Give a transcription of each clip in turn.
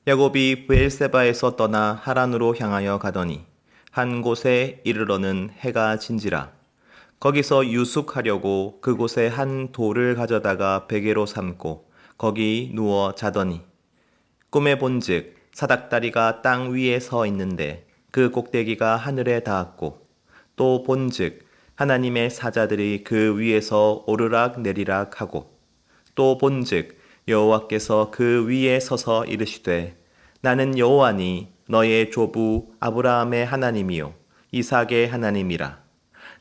야곱이 브엘세바에서 떠나 하란으로 향하여 가더니 한 곳에 이르러는 해가 진지라. 거기서 유숙하려고 그곳에 한 돌을 가져다가 베개로 삼고 거기 누워 자더니 꿈에 본즉 사닥다리가 땅 위에 서 있는데 그 꼭대기가 하늘에 닿았고 또 본즉 하나님의 사자들이 그 위에서 오르락 내리락 하고 또 본즉 여호와께서 그 위에 서서 이르시되 나는 여호와니 너의 조부 아브라함의 하나님이요 이삭의 하나님이라.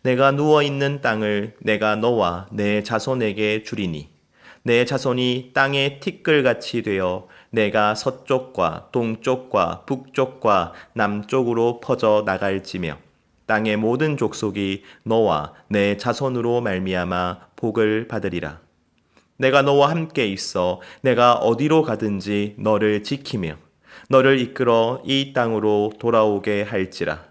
내가 누워 있는 땅을 내가 너와 내 자손에게 주리니 내 자손이 땅의 티끌같이 되어 내가 서쪽과 동쪽과 북쪽과 남쪽으로 퍼져 나갈지며 땅의 모든 족속이 너와 내 자손으로 말미암아 복을 받으리라. 내가 너와 함께 있어 내가 어디로 가든지 너를 지키며 너를 이끌어 이 땅으로 돌아오게 할지라.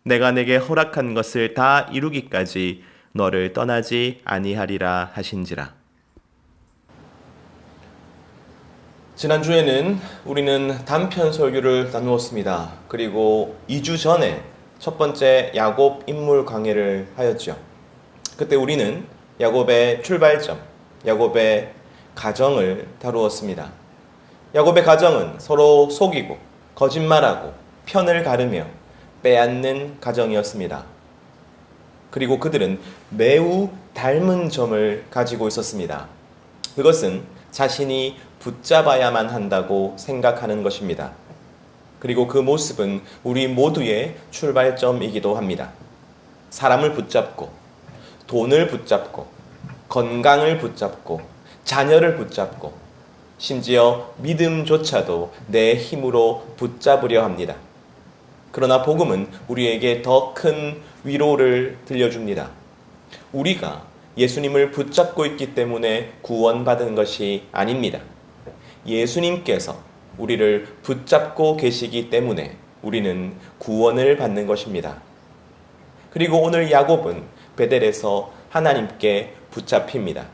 내가 내게 허락한 것을 다 이루기까지 너를 떠나지 아니하리라 하신지라. 지난주에는 우리는 단편 설교를 나누었습니다. 그리고 2주 전에 첫 번째 야곱 인물 강해를 하였죠. 그때 우리는 야곱의 출발점, 야곱의 가정을 다루었습니다. 야곱의 가정은 서로 속이고 거짓말하고 편을 가르며 빼앗는 가정이었습니다. 그리고 그들은 매우 닮은 점을 가지고 있었습니다. 그것은 자신이 붙잡아야만 한다고 생각하는 것입니다. 그리고 그 모습은 우리 모두의 출발점이기도 합니다. 사람을 붙잡고, 돈을 붙잡고, 건강을 붙잡고, 자녀를 붙잡고, 심지어 믿음조차도 내 힘으로 붙잡으려 합니다. 그러나 복음은 우리에게 더 큰 위로를 들려줍니다. 우리가 예수님을 붙잡고 있기 때문에 구원받은 것이 아닙니다. 예수님께서 우리를 붙잡고 계시기 때문에 우리는 구원을 받는 것입니다. 그리고 오늘 야곱은 베델에서 하나님께 붙잡힙니다.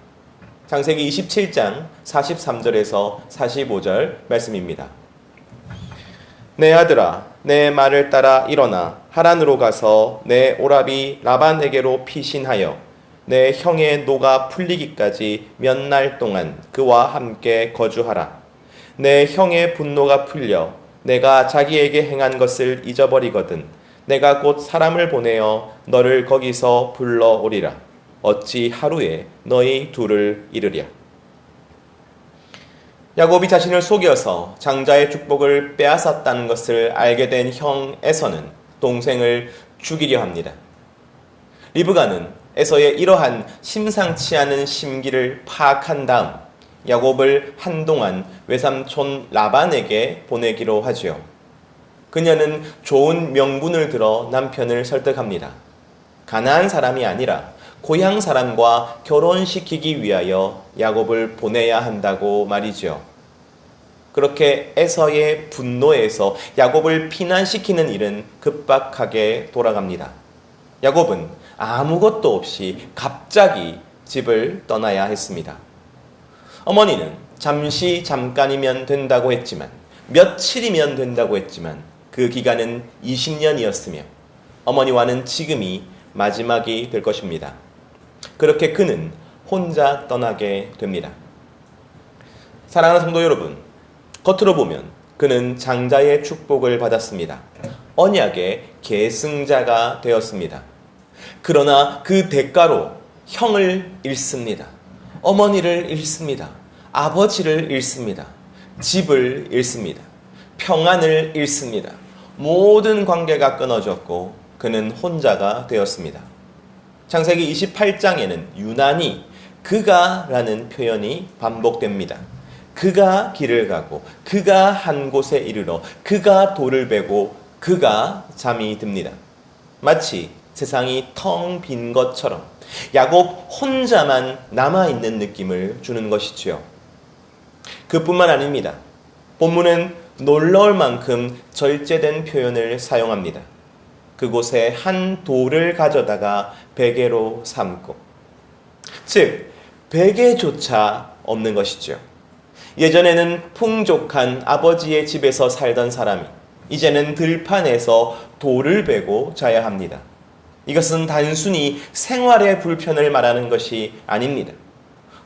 창세기 27장 43절에서 45절 말씀입니다. 내 아들아, 내 말을 따라 일어나 하란으로 가서 내 오라비 라반에게로 피신하여 내 형의 노가 풀리기까지 몇 날 동안 그와 함께 거주하라. 내 형의 분노가 풀려 내가 자기에게 행한 것을 잊어버리거든 내가 곧 사람을 보내어 너를 거기서 불러오리라. 어찌 하루에 너희 둘을 이르랴. 야곱이 자신을 속여서 장자의 축복을 빼앗았다는 것을 알게 된 형 에서는 동생을 죽이려 합니다. 리브가는 에서의 이러한 심상치 않은 심기를 파악한 다음 야곱을 한동안 외삼촌 라반에게 보내기로 하지요. 그녀는 좋은 명분을 들어 남편을 설득합니다. 가나안 사람이 아니라 고향 사람과 결혼시키기 위하여 야곱을 보내야 한다고 말이죠. 그렇게 에서의 분노에서 야곱을 피난시키는 일은 급박하게 돌아갑니다. 야곱은 아무것도 없이 갑자기 집을 떠나야 했습니다. 어머니는 잠깐이면 된다고 했지만, 며칠이면 된다고 했지만 그 기간은 20년이었으며 어머니와는 지금이 마지막이 될 것입니다. 그렇게 그는 혼자 떠나게 됩니다. 사랑하는 성도 여러분, 겉으로 보면 그는 장자의 축복을 받았습니다. 언약의 계승자가 되었습니다. 그러나 그 대가로 형을 잃습니다. 어머니를 잃습니다. 아버지를 잃습니다. 집을 잃습니다. 평안을 잃습니다. 모든 관계가 끊어졌고 그는 혼자가 되었습니다. 창세기 28장에는 유난히 그가 라는 표현이 반복됩니다. 그가 길을 가고 그가 한 곳에 이르러 그가 돌을 베고 그가 잠이 듭니다. 마치 세상이 텅 빈 것처럼 야곱 혼자만 남아있는 느낌을 주는 것이지요. 그뿐만 아닙니다. 본문은 놀라울 만큼 절제된 표현을 사용합니다. 그곳에 한 돌을 가져다가 베개로 삼고, 즉 베개조차 없는 것이죠. 예전에는 풍족한 아버지의 집에서 살던 사람이 이제는 들판에서 돌을 베고 자야 합니다. 이것은 단순히 생활의 불편을 말하는 것이 아닙니다.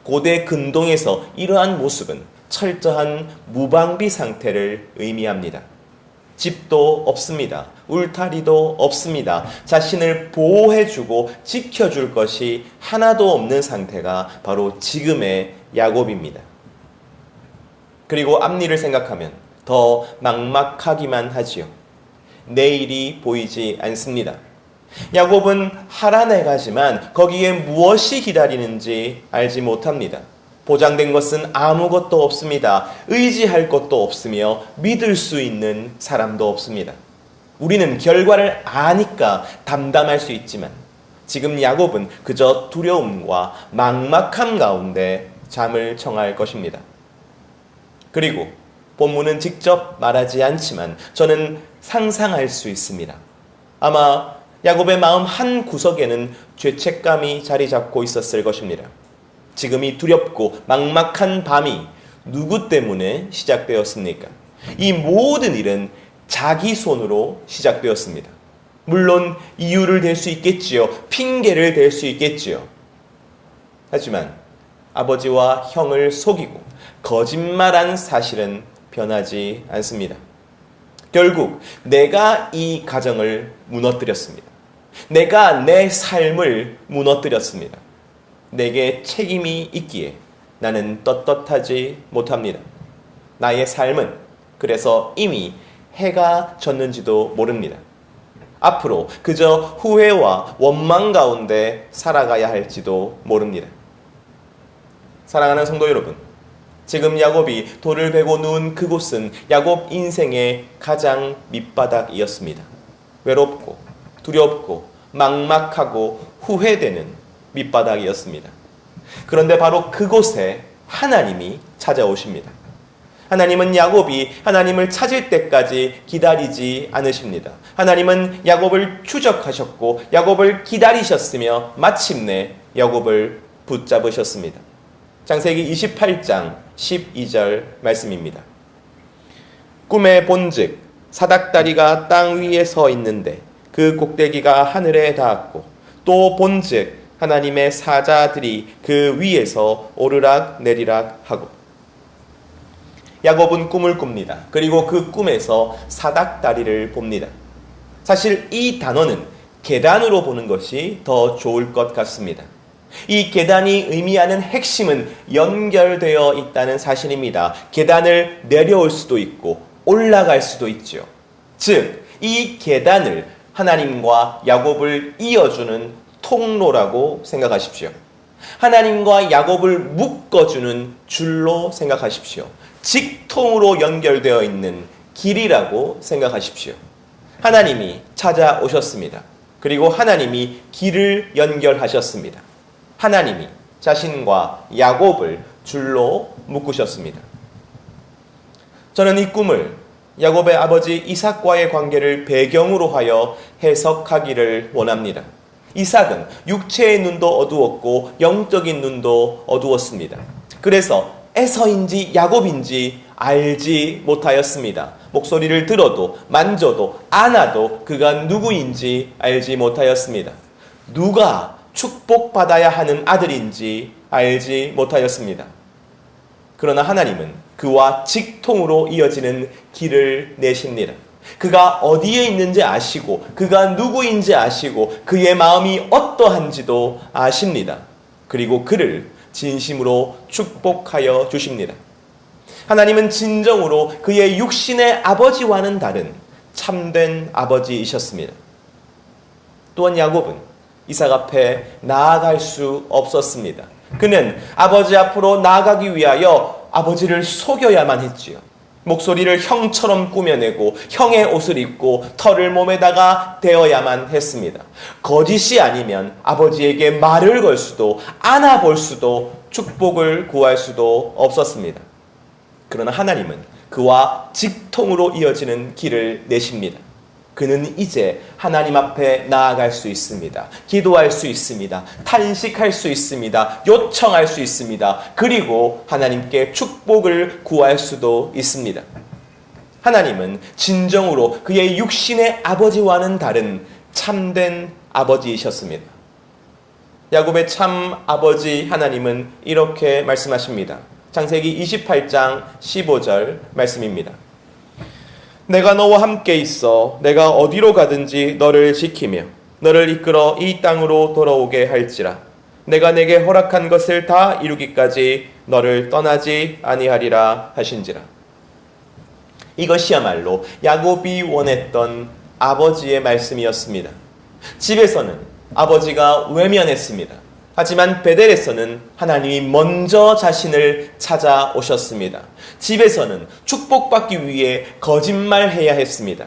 고대 근동에서 이러한 모습은 철저한 무방비 상태를 의미합니다. 집도 없습니다. 울타리도 없습니다. 자신을 보호해주고 지켜줄 것이 하나도 없는 상태가 바로 지금의 야곱입니다. 그리고 앞일을 생각하면 더 막막하기만 하지요. 내일이 보이지 않습니다. 야곱은 하란에 가지만 거기에 무엇이 기다리는지 알지 못합니다. 보장된 것은 아무것도 없습니다. 의지할 것도 없으며 믿을 수 있는 사람도 없습니다. 우리는 결과를 아니까 담담할 수 있지만 지금 야곱은 그저 두려움과 막막함 가운데 잠을 청할 것입니다. 그리고 본문은 직접 말하지 않지만 저는 상상할 수 있습니다. 아마 야곱의 마음 한 구석에는 죄책감이 자리 잡고 있었을 것입니다. 지금 이 두렵고 막막한 밤이 누구 때문에 시작되었습니까? 이 모든 일은 자기 손으로 시작되었습니다. 물론 이유를 댈 수 있겠지요. 핑계를 댈 수 있겠지요. 하지만 아버지와 형을 속이고 거짓말한 사실은 변하지 않습니다. 결국 내가 이 가정을 무너뜨렸습니다. 내가 내 삶을 무너뜨렸습니다. 내게 책임이 있기에 나는 떳떳하지 못합니다. 나의 삶은 그래서 이미 해가 졌는지도 모릅니다. 앞으로 그저 후회와 원망 가운데 살아가야 할지도 모릅니다. 사랑하는 성도 여러분, 지금 야곱이 돌을 베고 누운 그곳은 야곱 인생의 가장 밑바닥이었습니다. 외롭고 두렵고 막막하고 후회되는 밑바닥이었습니다. 그런데 바로 그곳에 하나님이 찾아오십니다. 하나님은 야곱이 하나님을 찾을 때까지 기다리지 않으십니다. 하나님은 야곱을 추적하셨고 야곱을 기다리셨으며 마침내 야곱을 붙잡으셨습니다. 창세기 28장 12절 말씀입니다. 꿈에 본즉 사닥다리가 땅 위에 서 있는데 그 꼭대기가 하늘에 닿았고 또 본즉 하나님의 사자들이 그 위에서 오르락 내리락 하고. 야곱은 꿈을 꿉니다. 그리고 그 꿈에서 사닥다리를 봅니다. 사실 이 단어는 계단으로 보는 것이 더 좋을 것 같습니다. 이 계단이 의미하는 핵심은 연결되어 있다는 사실입니다. 계단을 내려올 수도 있고 올라갈 수도 있죠. 즉, 이 계단을 하나님과 야곱을 이어주는 통로라고 생각하십시오. 하나님과 야곱을 묶어주는 줄로 생각하십시오. 직통으로 연결되어 있는 길이라고 생각하십시오. 하나님이 찾아오셨습니다. 그리고 하나님이 길을 연결하셨습니다. 하나님이 자신과 야곱을 줄로 묶으셨습니다. 저는 이 꿈을 야곱의 아버지 이삭과의 관계를 배경으로 하여 해석하기를 원합니다. 이삭은 육체의 눈도 어두웠고 영적인 눈도 어두웠습니다. 그래서 에서인지 야곱인지 알지 못하였습니다. 목소리를 들어도 만져도 안아도 그가 누구인지 알지 못하였습니다. 누가 축복받아야 하는 아들인지 알지 못하였습니다. 그러나 하나님은 그와 직통으로 이어지는 길을 내십니다. 그가 어디에 있는지 아시고 그가 누구인지 아시고 그의 마음이 어떠한지도 아십니다. 그리고 그를 진심으로 축복하여 주십니다. 하나님은 진정으로 그의 육신의 아버지와는 다른 참된 아버지이셨습니다. 또한 야곱은 이삭 앞에 나아갈 수 없었습니다. 그는 아버지 앞으로 나아가기 위하여 아버지를 속여야만 했지요. 목소리를 형처럼 꾸며내고 형의 옷을 입고 털을 몸에다가 대어야만 했습니다. 거짓이 아니면 아버지에게 말을 걸 수도 안아볼 수도 축복을 구할 수도 없었습니다. 그러나 하나님은 그와 직통으로 이어지는 길을 내십니다. 그는 이제 하나님 앞에 나아갈 수 있습니다. 기도할 수 있습니다. 탄식할 수 있습니다. 요청할 수 있습니다. 그리고 하나님께 축복을 구할 수도 있습니다. 하나님은 진정으로 그의 육신의 아버지와는 다른 참된 아버지이셨습니다. 야곱의 참 아버지 하나님은 이렇게 말씀하십니다. 창세기 28장 15절 말씀입니다. 내가 너와 함께 있어 내가 어디로 가든지 너를 지키며 너를 이끌어 이 땅으로 돌아오게 할지라. 내가 내게 허락한 것을 다 이루기까지 너를 떠나지 아니하리라 하신지라. 이것이야말로 야곱이 원했던 아버지의 말씀이었습니다. 집에서는 아버지가 외면했습니다. 하지만 베델에서는 하나님이 먼저 자신을 찾아오셨습니다. 집에서는 축복받기 위해 거짓말해야 했습니다.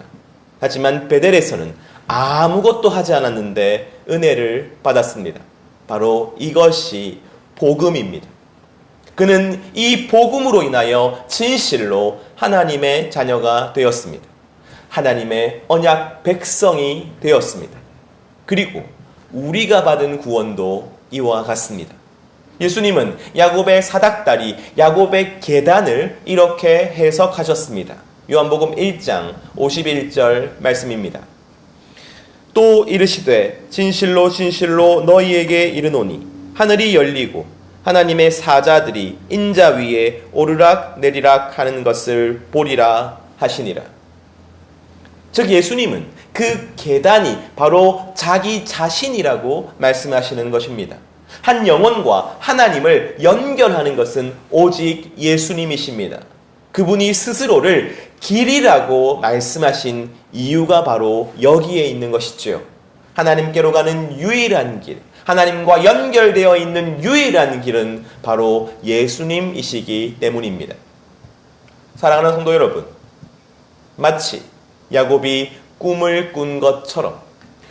하지만 베델에서는 아무것도 하지 않았는데 은혜를 받았습니다. 바로 이것이 복음입니다. 그는 이 복음으로 인하여 진실로 하나님의 자녀가 되었습니다. 하나님의 언약 백성이 되었습니다. 그리고 우리가 받은 구원도 이와 같습니다. 예수님은 야곱의 사닥다리, 야곱의 계단을 이렇게 해석하셨습니다. 요한복음 1장 51절 말씀입니다. 또 이르시되 진실로 진실로 너희에게 이르노니 하늘이 열리고 하나님의 사자들이 인자 위에 오르락 내리락 하는 것을 보리라 하시니라. 즉 예수님은 그 계단이 바로 자기 자신이라고 말씀하시는 것입니다. 한 영혼과 하나님을 연결하는 것은 오직 예수님이십니다. 그분이 스스로를 길이라고 말씀하신 이유가 바로 여기에 있는 것이지요. 하나님께로 가는 유일한 길, 하나님과 연결되어 있는 유일한 길은 바로 예수님이시기 때문입니다. 사랑하는 성도 여러분, 마치 야곱이 꿈을 꾼 것처럼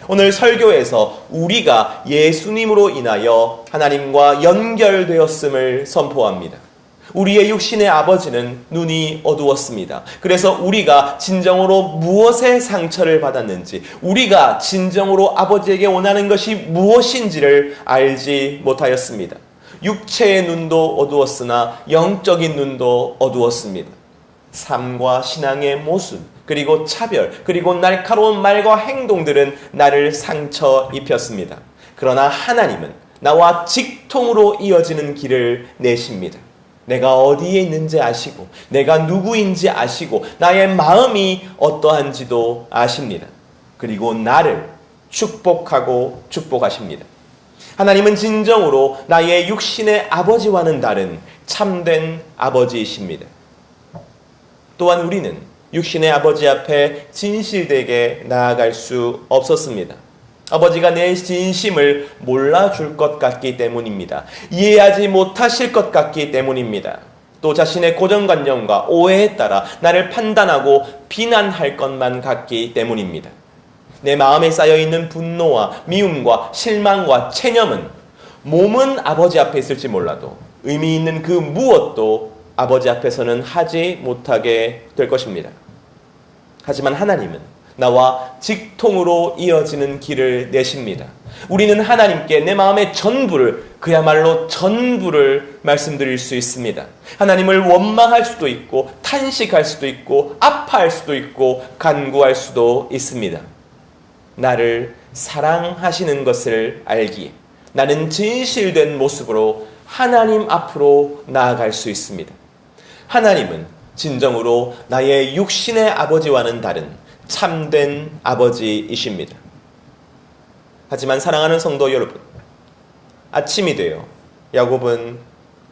오늘 설교에서 우리가 예수님으로 인하여 하나님과 연결되었음을 선포합니다. 우리의 육신의 아버지는 눈이 어두웠습니다. 그래서 우리가 진정으로 무엇의 상처를 받았는지, 우리가 진정으로 아버지에게 원하는 것이 무엇인지를 알지 못하였습니다. 육체의 눈도 어두웠으나 영적인 눈도 어두웠습니다. 삶과 신앙의 모순, 그리고 차별, 그리고 날카로운 말과 행동들은 나를 상처 입혔습니다. 그러나 하나님은 나와 직통으로 이어지는 길을 내십니다. 내가 어디에 있는지 아시고, 내가 누구인지 아시고, 나의 마음이 어떠한지도 아십니다. 그리고 나를 축복하고 축복하십니다. 하나님은 진정으로 나의 육신의 아버지와는 다른 참된 아버지이십니다. 또한 우리는 육신의 아버지 앞에 진실되게 나아갈 수 없었습니다. 아버지가 내 진심을 몰라줄 것 같기 때문입니다. 이해하지 못하실 것 같기 때문입니다. 또 자신의 고정관념과 오해에 따라 나를 판단하고 비난할 것만 같기 때문입니다. 내 마음에 쌓여있는 분노와 미움과 실망과 체념은 몸은 아버지 앞에 있을지 몰라도 의미 있는 그 무엇도 아버지 앞에서는 하지 못하게 될 것입니다. 하지만 하나님은 나와 직통으로 이어지는 길을 내십니다. 우리는 하나님께 내 마음의 전부를, 그야말로 전부를 말씀드릴 수 있습니다. 하나님을 원망할 수도 있고, 탄식할 수도 있고, 아파할 수도 있고, 간구할 수도 있습니다. 나를 사랑하시는 것을 알기에 나는 진실된 모습으로 하나님 앞으로 나아갈 수 있습니다. 하나님은 진정으로 나의 육신의 아버지와는 다른 참된 아버지이십니다. 하지만 사랑하는 성도 여러분, 아침이 되어 야곱은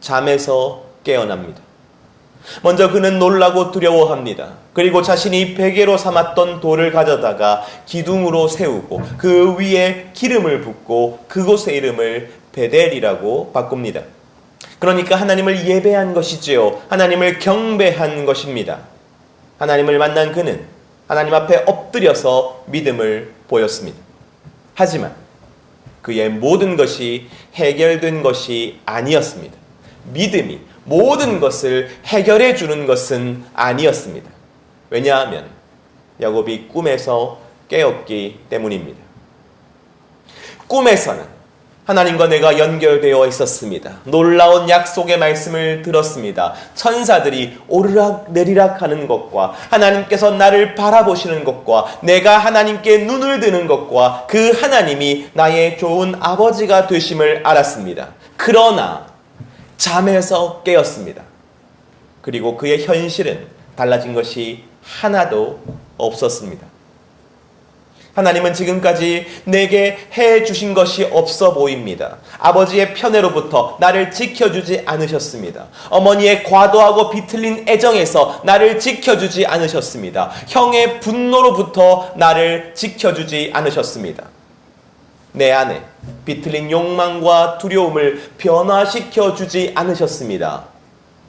잠에서 깨어납니다. 먼저 그는 놀라고 두려워합니다. 그리고 자신이 베개로 삼았던 돌을 가져다가 기둥으로 세우고 그 위에 기름을 붓고 그곳의 이름을 베델이라고 바꿉니다. 그러니까 하나님을 예배한 것이지요. 하나님을 경배한 것입니다. 하나님을 만난 그는 하나님 앞에 엎드려서 믿음을 보였습니다. 하지만 그의 모든 것이 해결된 것이 아니었습니다. 믿음이 모든 것을 해결해 주는 것은 아니었습니다. 왜냐하면 야곱이 꿈에서 깨었기 때문입니다. 꿈에서는 하나님과 내가 연결되어 있었습니다. 놀라운 약속의 말씀을 들었습니다. 천사들이 오르락 내리락 하는 것과 하나님께서 나를 바라보시는 것과 내가 하나님께 눈을 드는 것과 그 하나님이 나의 좋은 아버지가 되심을 알았습니다. 그러나 잠에서 깨었습니다. 그리고 그의 현실은 달라진 것이 하나도 없었습니다. 하나님은 지금까지 내게 해주신 것이 없어 보입니다. 아버지의 편애로부터 나를 지켜주지 않으셨습니다. 어머니의 과도하고 비틀린 애정에서 나를 지켜주지 않으셨습니다. 형의 분노로부터 나를 지켜주지 않으셨습니다. 내 안에 비틀린 욕망과 두려움을 변화시켜 주지 않으셨습니다.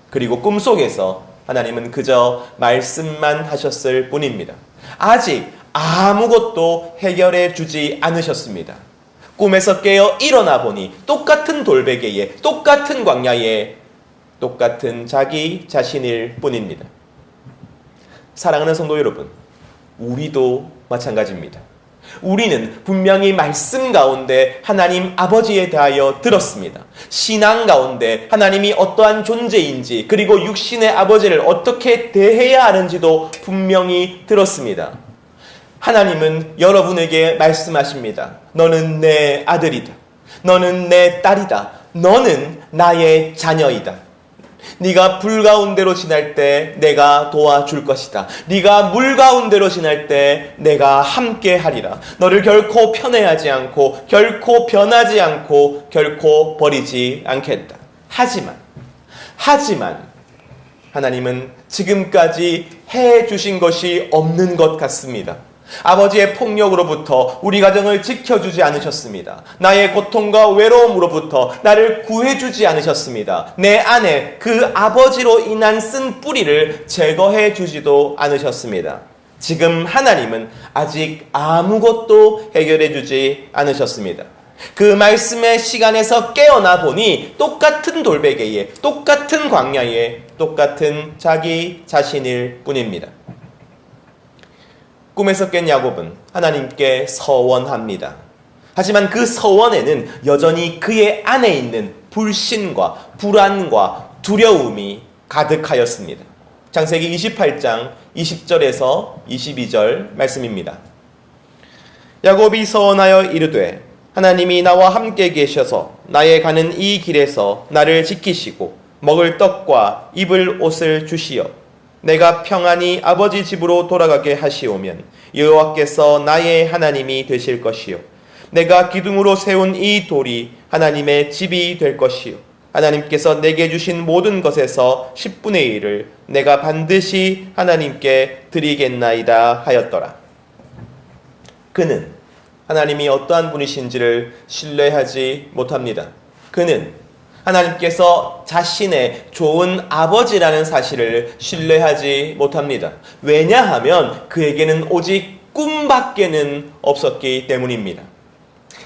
그리고 꿈속에서 하나님은 그저 말씀만 하셨을 뿐입니다. 아직 아무것도 해결해 주지 않으셨습니다. 꿈에서 깨어 일어나 보니 똑같은 돌베개에, 똑같은 광야에, 똑같은 자기 자신일 뿐입니다. 사랑하는 성도 여러분, 우리도 마찬가지입니다. 우리는 분명히 말씀 가운데 하나님 아버지에 대하여 들었습니다. 신앙 가운데 하나님이 어떠한 존재인지, 그리고 육신의 아버지를 어떻게 대해야 하는지도 분명히 들었습니다. 하나님은 여러분에게 말씀하십니다. 너는 내 아들이다. 너는 내 딸이다. 너는 나의 자녀이다. 네가 불 가운데로 지날 때 내가 도와줄 것이다. 네가 물 가운데로 지날 때 내가 함께 하리라. 너를 결코 편애하지 않고 결코 변하지 않고 결코 버리지 않겠다. 하지만 하나님은 지금까지 해주신 것이 없는 것 같습니다. 아버지의 폭력으로부터 우리 가정을 지켜주지 않으셨습니다. 나의 고통과 외로움으로부터 나를 구해주지 않으셨습니다. 내 안에 그 아버지로 인한 쓴 뿌리를 제거해 주지도 않으셨습니다. 지금 하나님은 아직 아무것도 해결해 주지 않으셨습니다. 그 말씀의 시간에서 깨어나 보니 똑같은 돌베개에, 똑같은 광야에, 똑같은 자기 자신일 뿐입니다. 꿈에서 깬 야곱은 하나님께 서원합니다. 하지만 그 서원에는 여전히 그의 안에 있는 불신과 불안과 두려움이 가득하였습니다. 창세기 28장 20절에서 22절 말씀입니다. 야곱이 서원하여 이르되 하나님이 나와 함께 계셔서 나의 가는 이 길에서 나를 지키시고 먹을 떡과 입을 옷을 주시어 내가 평안히 아버지 집으로 돌아가게 하시오면 여호와께서 나의 하나님이 되실 것이요 내가 기둥으로 세운 이 돌이 하나님의 집이 될 것이요 하나님께서 내게 주신 모든 것에서 10분의 1을 내가 반드시 하나님께 드리겠나이다 하였더라. 그는 하나님이 어떠한 분이신지를 신뢰하지 못합니다. 그는 하나님께서 자신의 좋은 아버지라는 사실을 신뢰하지 못합니다. 왜냐하면 그에게는 오직 꿈밖에는 없었기 때문입니다.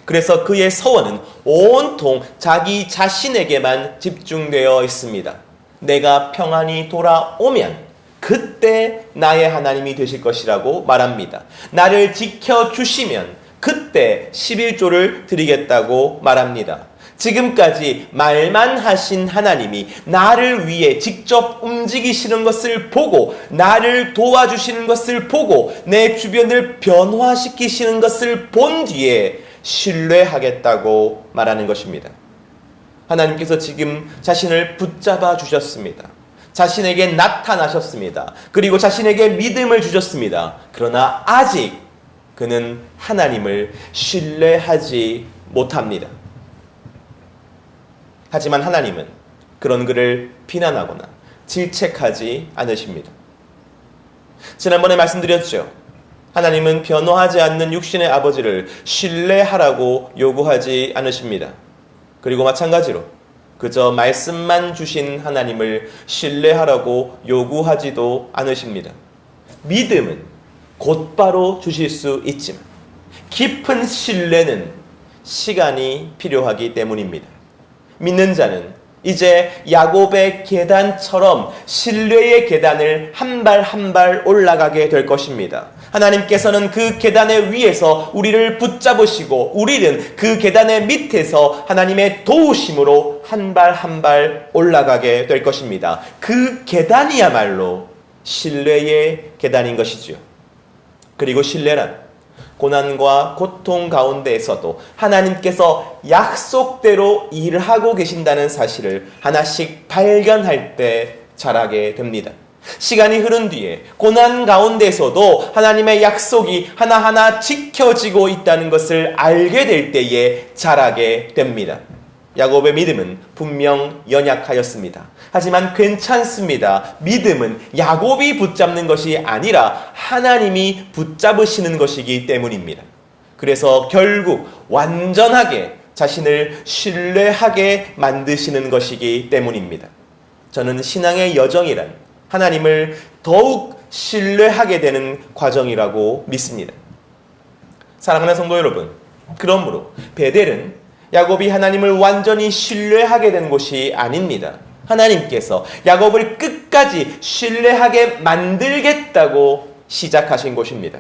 그래서 그의 서원은 온통 자기 자신에게만 집중되어 있습니다. 내가 평안히 돌아오면 그때 나의 하나님이 되실 것이라고 말합니다. 나를 지켜주시면 그때 11조를 드리겠다고 말합니다. 지금까지 말만 하신 하나님이 나를 위해 직접 움직이시는 것을 보고 나를 도와주시는 것을 보고 내 주변을 변화시키시는 것을 본 뒤에 신뢰하겠다고 말하는 것입니다. 하나님께서 지금 자신을 붙잡아 주셨습니다. 자신에게 나타나셨습니다. 그리고 자신에게 믿음을 주셨습니다. 그러나 아직 그는 하나님을 신뢰하지 못합니다. 하지만 하나님은 그런 그를 비난하거나 질책하지 않으십니다. 지난번에 말씀드렸죠. 하나님은 변화하지 않는 육신의 아버지를 신뢰하라고 요구하지 않으십니다. 그리고 마찬가지로 그저 말씀만 주신 하나님을 신뢰하라고 요구하지도 않으십니다. 믿음은 곧바로 주실 수 있지만 깊은 신뢰는 시간이 필요하기 때문입니다. 믿는 자는 이제 야곱의 계단처럼 신뢰의 계단을 한 발 한 발 올라가게 될 것입니다. 하나님께서는 그 계단의 위에서 우리를 붙잡으시고 우리는 그 계단의 밑에서 하나님의 도우심으로 한 발 한 발 올라가게 될 것입니다. 그 계단이야말로 신뢰의 계단인 것이죠. 그리고 신뢰란 고난과 고통 가운데에서도 하나님께서 약속대로 일을 하고 계신다는 사실을 하나씩 발견할 때 자라게 됩니다. 시간이 흐른 뒤에 고난 가운데서도 하나님의 약속이 하나하나 지켜지고 있다는 것을 알게 될 때에 자라게 됩니다. 야곱의 믿음은 분명 연약하였습니다. 하지만 괜찮습니다. 믿음은 야곱이 붙잡는 것이 아니라 하나님이 붙잡으시는 것이기 때문입니다. 그래서 결국 완전하게 자신을 신뢰하게 만드시는 것이기 때문입니다. 저는 신앙의 여정이란 하나님을 더욱 신뢰하게 되는 과정이라고 믿습니다. 사랑하는 성도 여러분, 그러므로 베델은 야곱이 하나님을 완전히 신뢰하게 된 곳이 아닙니다. 하나님께서 야곱을 끝까지 신뢰하게 만들겠다고 시작하신 곳입니다.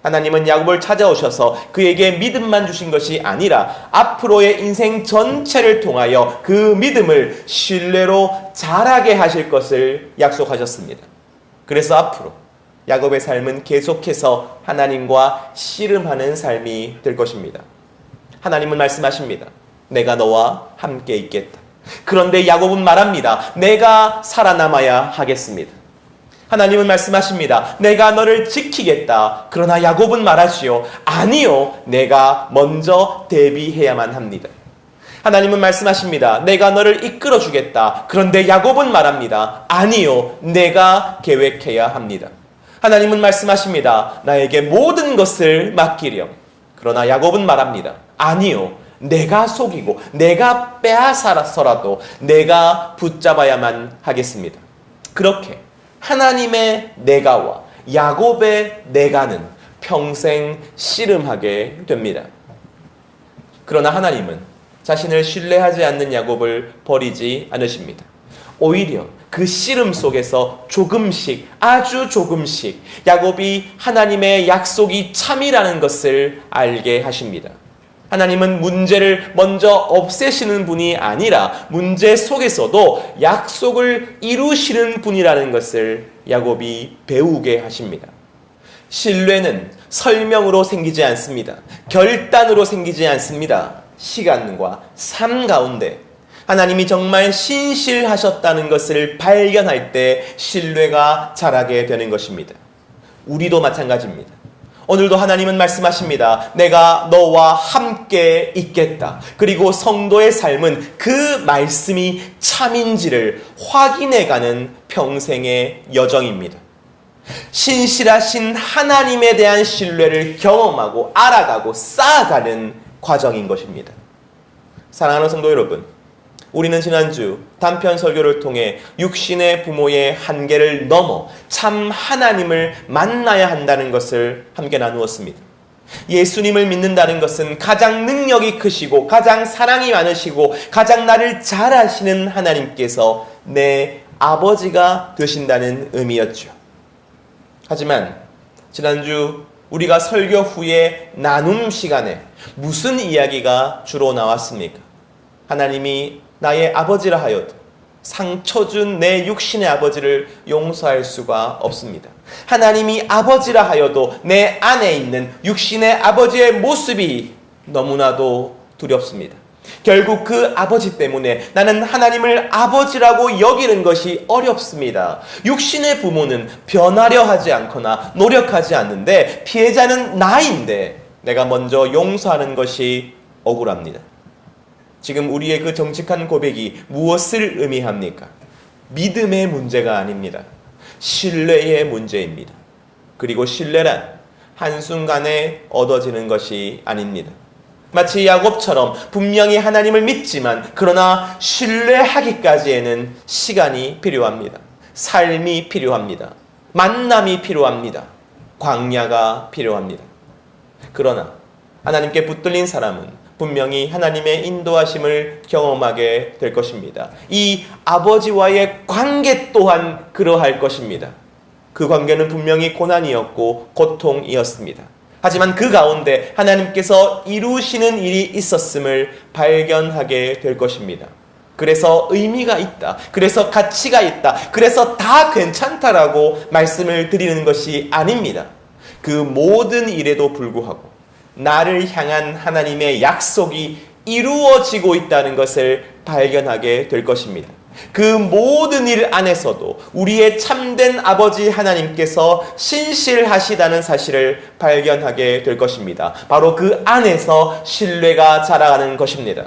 하나님은 야곱을 찾아오셔서 그에게 믿음만 주신 것이 아니라 앞으로의 인생 전체를 통하여 그 믿음을 신뢰로 자라게 하실 것을 약속하셨습니다. 그래서 앞으로 야곱의 삶은 계속해서 하나님과 씨름하는 삶이 될 것입니다. 하나님은 말씀하십니다. 내가 너와 함께 있겠다. 그런데 야곱은 말합니다. 내가 살아남아야 하겠습니다. 하나님은 말씀하십니다. 내가 너를 지키겠다. 그러나 야곱은 말하지요. 아니요. 내가 먼저 대비해야만 합니다. 하나님은 말씀하십니다. 내가 너를 이끌어 주겠다. 그런데 야곱은 말합니다. 아니요. 내가 계획해야 합니다. 하나님은 말씀하십니다. 나에게 모든 것을 맡기렴. 그러나 야곱은 말합니다. 아니요. 내가 속이고 내가 빼앗아서라도 내가 붙잡아야만 하겠습니다. 그렇게 하나님의 내가와 야곱의 내가는 평생 씨름하게 됩니다. 그러나 하나님은 자신을 신뢰하지 않는 야곱을 버리지 않으십니다. 오히려 그 씨름 속에서 조금씩, 아주 조금씩 야곱이 하나님의 약속이 참이라는 것을 알게 하십니다. 하나님은 문제를 먼저 없애시는 분이 아니라 문제 속에서도 약속을 이루시는 분이라는 것을 야곱이 배우게 하십니다. 신뢰는 설명으로 생기지 않습니다. 결단으로 생기지 않습니다. 시간과 삶 가운데 하나님이 정말 신실하셨다는 것을 발견할 때 신뢰가 자라게 되는 것입니다. 우리도 마찬가지입니다. 오늘도 하나님은 말씀하십니다. 내가 너와 함께 있겠다. 그리고 성도의 삶은 그 말씀이 참인지를 확인해가는 평생의 여정입니다. 신실하신 하나님에 대한 신뢰를 경험하고 알아가고 쌓아가는 과정인 것입니다. 사랑하는 성도 여러분, 우리는 지난주 단편 설교를 통해 육신의 부모의 한계를 넘어 참 하나님을 만나야 한다는 것을 함께 나누었습니다. 예수님을 믿는다는 것은 가장 능력이 크시고 가장 사랑이 많으시고 가장 나를 잘 아시는 하나님께서 내 아버지가 되신다는 의미였죠. 하지만 지난주 우리가 설교 후에 나눔 시간에 무슨 이야기가 주로 나왔습니까? 하나님이 나의 아버지라 하여도 상처 준 내 육신의 아버지를 용서할 수가 없습니다. 하나님이 아버지라 하여도 내 안에 있는 육신의 아버지의 모습이 너무나도 두렵습니다. 결국 그 아버지 때문에 나는 하나님을 아버지라고 여기는 것이 어렵습니다. 육신의 부모는 변하려 하지 않거나 노력하지 않는데 피해자는 나인데 내가 먼저 용서하는 것이 억울합니다. 지금 우리의 그 정직한 고백이 무엇을 의미합니까? 믿음의 문제가 아닙니다. 신뢰의 문제입니다. 그리고 신뢰란 한순간에 얻어지는 것이 아닙니다. 마치 야곱처럼 분명히 하나님을 믿지만 그러나 신뢰하기까지에는 시간이 필요합니다. 삶이 필요합니다. 만남이 필요합니다. 광야가 필요합니다. 그러나 하나님께 붙들린 사람은 분명히 하나님의 인도하심을 경험하게 될 것입니다. 이 아버지와의 관계 또한 그러할 것입니다. 그 관계는 분명히 고난이었고 고통이었습니다. 하지만 그 가운데 하나님께서 이루시는 일이 있었음을 발견하게 될 것입니다. 그래서 의미가 있다. 그래서 가치가 있다. 그래서 다 괜찮다라고 말씀을 드리는 것이 아닙니다. 그 모든 일에도 불구하고 나를 향한 하나님의 약속이 이루어지고 있다는 것을 발견하게 될 것입니다. 그 모든 일 안에서도 우리의 참된 아버지 하나님께서 신실하시다는 사실을 발견하게 될 것입니다. 바로 그 안에서 신뢰가 자라가는 것입니다.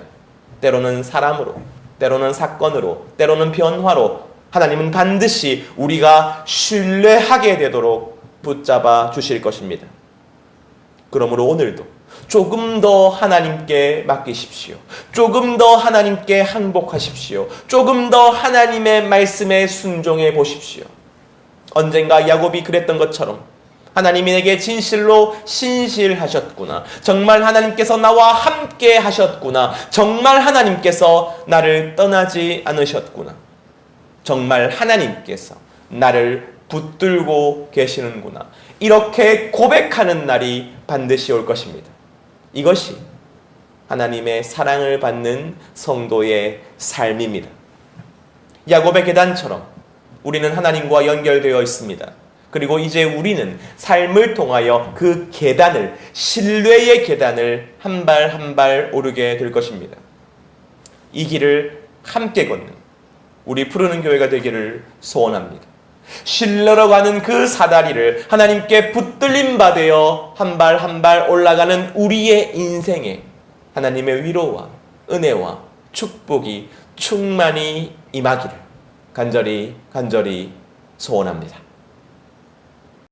때로는 사람으로, 때로는 사건으로, 때로는 변화로 하나님은 반드시 우리가 신뢰하게 되도록 붙잡아 주실 것입니다. 그러므로 오늘도 조금 더 하나님께 맡기십시오. 조금 더 하나님께 항복하십시오. 조금 더 하나님의 말씀에 순종해 보십시오. 언젠가 야곱이 그랬던 것처럼 하나님이 내게 진실로 신실하셨구나. 정말 하나님께서 나와 함께 하셨구나. 정말 하나님께서 나를 떠나지 않으셨구나. 정말 하나님께서 나를 붙들고 계시는구나. 이렇게 고백하는 날이 반드시 올 것입니다. 이것이 하나님의 사랑을 받는 성도의 삶입니다. 야곱의 계단처럼 우리는 하나님과 연결되어 있습니다. 그리고 이제 우리는 삶을 통하여 그 계단을, 신뢰의 계단을 한 발 한 발 오르게 될 것입니다. 이 길을 함께 걷는 우리 푸르는 교회가 되기를 소원합니다. 신뢰로 가는 그 사다리를 하나님께 붙들림 받으어 한 발 한 발 올라가는 우리의 인생에 하나님의 위로와 은혜와 축복이 충만히 임하기를 간절히 소원합니다.